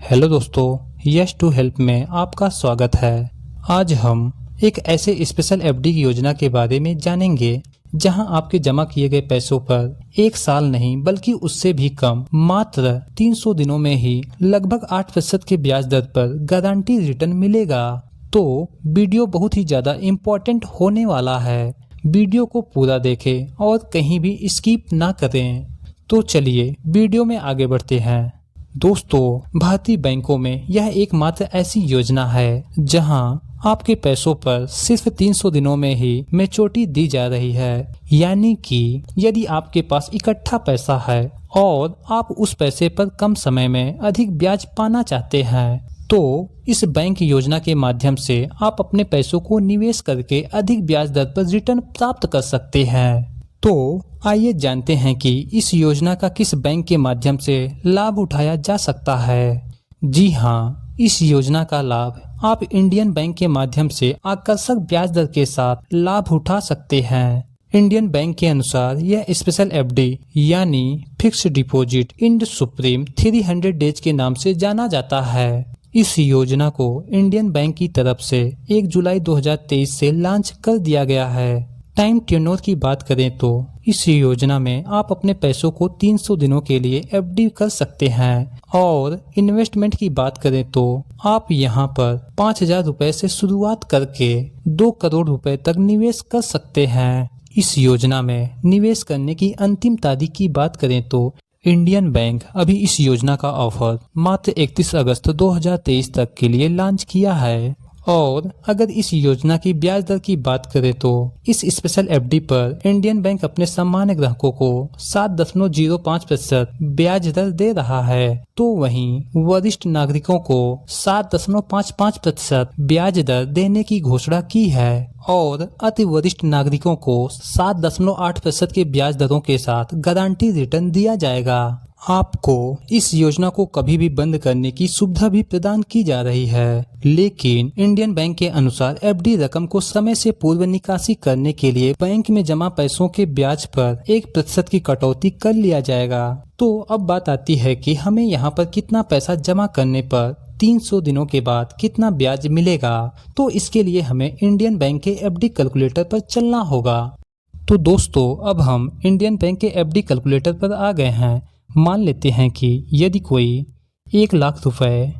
Hello दोस्तों, yes to help में आपका स्वागत है। आज हम एक ऐसे स्पेशल एफडी की योजना के बारे में जानेंगे जहां आपके जमा किए गए पैसों पर एक साल नहीं बल्कि उससे भी कम मात्र 300 दिनों में ही लगभग 8% के ब्याज दर पर गारंटी रिटर्न मिलेगा। तो वीडियो बहुत ही ज्यादा इम्पोर्टेंट होने वाला है। वीडियो को पूरा देखें और कहीं भी स्किप ना करें। तो चलिए वीडियो में आगे बढ़ते हैं। दोस्तों, भारतीय बैंकों में यह एकमात्र ऐसी योजना है जहां आपके पैसों पर सिर्फ 300 दिनों में ही मैच्योरिटी दी जा रही है। यानी कि यदि आपके पास इकट्ठा पैसा है और आप उस पैसे पर कम समय में अधिक ब्याज पाना चाहते हैं तो इस बैंक योजना के माध्यम से आप अपने पैसों को निवेश करके अधिक ब्याज दर पर रिटर्न प्राप्त कर सकते हैं। तो आइए जानते हैं कि इस योजना का किस बैंक के माध्यम से लाभ उठाया जा सकता है। जी हाँ, इस योजना का लाभ आप इंडियन बैंक के माध्यम से आकर्षक ब्याज दर के साथ लाभ उठा सकते हैं। इंडियन बैंक के अनुसार यह स्पेशल एफडी यानी fixed deposit in supreme 300 days के नाम से जाना जाता है। इस योजना को इंडियन बैंक की तरफ से 1 जुलाई 2023 से लॉन्च कर दिया गया है। टाइम टेन्योर की बात करें तो इस योजना में आप अपने पैसों को 300 दिनों के लिए एफडी कर सकते हैं और इन्वेस्टमेंट की बात करें तो आप यहां पर 5,000 रुपए से शुरुआत करके 2 करोड़ रुपए तक निवेश कर सकते हैं। इस योजना में निवेश करने की अंतिम तारीख की बात करें तो इंडियन बैंक अभी इस योजना का ऑफर मात्र 31 अगस्त 2023 तक के लिए लॉन्च किया है। और अगर इस योजना की ब्याज दर की बात करें तो इस स्पेशल एफडी पर इंडियन बैंक अपने सामान्य ग्राहकों को 7.05% ब्याज दर दे रहा है, तो वहीं वरिष्ठ नागरिकों को 7.55% ब्याज दर देने की घोषणा की है और अति वरिष्ठ नागरिकों को 7.8% के ब्याज दरों के साथ गारंटी रिटर्न दिया जाएगा। आपको इस योजना को कभी भी बंद करने की सुविधा भी प्रदान की जा रही है, लेकिन इंडियन बैंक के अनुसार एफडी रकम को समय से पूर्व निकासी करने के लिए बैंक में जमा पैसों के ब्याज पर 1% की कटौती कर लिया जाएगा। तो अब बात आती है कि हमें यहाँ पर कितना पैसा जमा करने पर 300 दिनों के बाद कितना ब्याज मिलेगा। तो इसके लिए हमें इंडियन बैंक के एफडी कैलकुलेटर पर चलना होगा। तो दोस्तों, अब हम इंडियन बैंक के एफडी कैलकुलेटर पर आ गए हैं। मान लेते हैं कि यदि कोई 1 लाख रुपए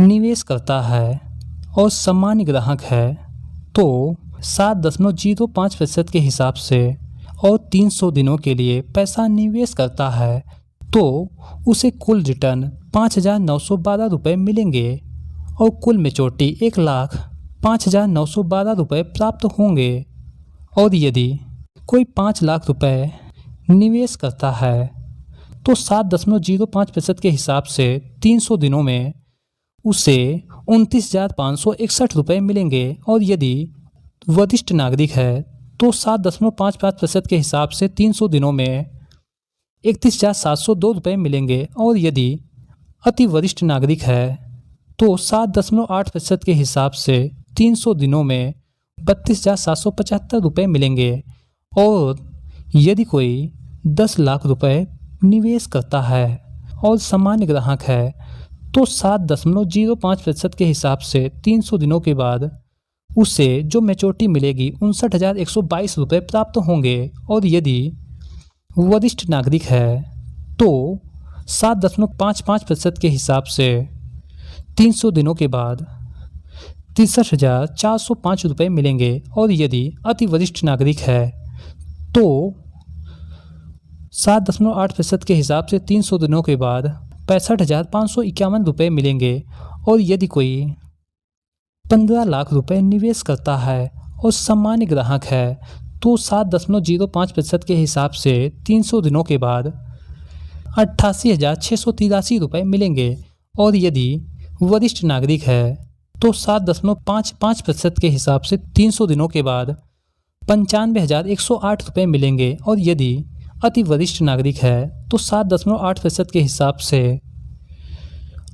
निवेश करता है और सामान्य ग्राहक है तो 7.05% के हिसाब से और 300 दिनों के लिए पैसा निवेश करता है तो उसे कुल रिटर्न 5,912 रुपये मिलेंगे और कुल मैच्योरिटी 1,05,912 रुपये प्राप्त होंगे। और यदि कोई 5 लाख रुपए निवेश करता है तो 7.05% के हिसाब से 300 दिनों में उसे 29,561 रुपये मिलेंगे। और यदि वरिष्ठ नागरिक है तो 7.55% के हिसाब से 300 दिनों में 31,702 रुपये मिलेंगे। और यदि अति वरिष्ठ नागरिक है तो 7.8% के हिसाब से 300 दिनों में 32,775 रुपये मिलेंगे। और यदि कोई 10 लाख रुपए निवेश करता है और सामान्य ग्राहक है तो 7.05% के हिसाब से 300 दिनों के बाद उसे जो मैच्योरिटी मिलेगी 59,122 रुपये प्राप्त होंगे। और यदि वरिष्ठ नागरिक है तो 7.55% के हिसाब से 300 दिनों के बाद 63,405 रुपये मिलेंगे। और यदि अति वरिष्ठ नागरिक है तो 7.8% के हिसाब से 300 दिनों के बाद 65,551 रुपये मिलेंगे। और यदि कोई 15 लाख रुपए निवेश करता है और सामान्य ग्राहक है तो 7.05% के हिसाब से 300 दिनों के बाद 88,683 रुपये मिलेंगे। और यदि वरिष्ठ नागरिक है तो 7.55% के हिसाब से 300 दिनों के बाद 95,108 रुपये मिलेंगे। और यदि अति वरिष्ठ नागरिक है तो 7.8% के हिसाब से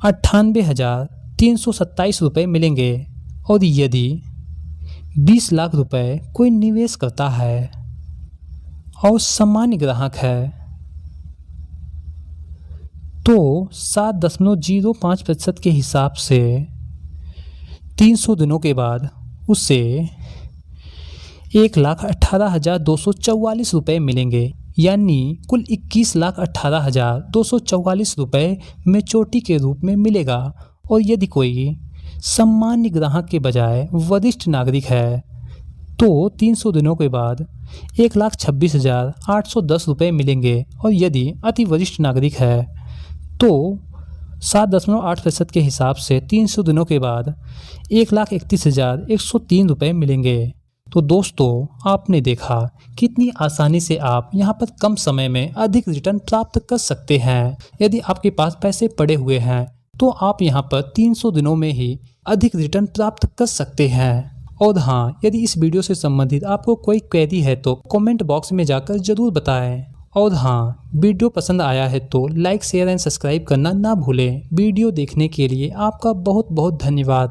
98,327 रुपये मिलेंगे। और यदि 20 लाख रुपए कोई निवेश करता है और सामान्य ग्राहक है तो 7.05% के हिसाब से 300 दिनों के बाद उसे 1,18,244 रुपये मिलेंगे, यानी कुल 21,18,244 रुपये मैच्योरिटी के रूप में मिलेगा। और यदि कोई सामान्य ग्राहक के बजाय वरिष्ठ नागरिक है तो 300 दिनों के बाद 1,26,810 रुपये मिलेंगे। और यदि अति वरिष्ठ नागरिक है तो 7.8% के हिसाब से 300 दिनों के बाद 1,31,103 रुपये मिलेंगे। तो दोस्तों, आपने देखा कितनी आसानी से आप यहाँ पर कम समय में अधिक रिटर्न प्राप्त कर सकते हैं। यदि आपके पास पैसे पड़े हुए हैं तो आप यहाँ पर 300 दिनों में ही अधिक रिटर्न प्राप्त कर सकते हैं। और हाँ, यदि इस वीडियो से संबंधित आपको कोई क्वेरी है तो कमेंट बॉक्स में जाकर जरूर बताएं। और हाँ, वीडियो पसंद आया है तो लाइक, शेयर एंड सब्सक्राइब करना ना भूलें। वीडियो देखने के लिए आपका बहुत बहुत धन्यवाद।